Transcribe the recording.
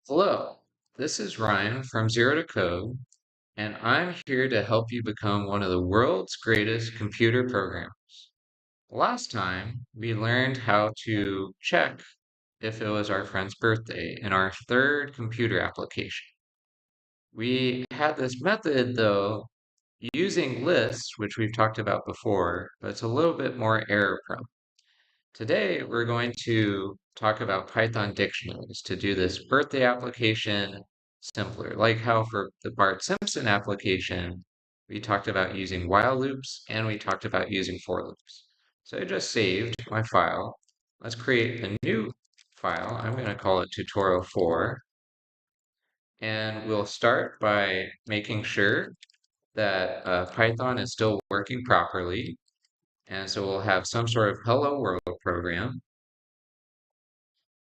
Hello, this is Ryan from Zero2Code, and I'm here to help you become one of the world's greatest computer programmers. Last time, we learned how to check if it was our friend's birthday in our third computer application. We had this method, though, using lists, which we've talked about before, but it's a little bit more error prone. Today, we're going to talk about Python dictionaries to do this birthday application simpler, like how for the Bart Simpson application, we talked about using while loops and we talked about using for loops. So I just saved my file. Let's create a new file. I'm going to call it tutorial 4. And we'll start by making sure that Python is still working properly. And so we'll have some sort of hello world program.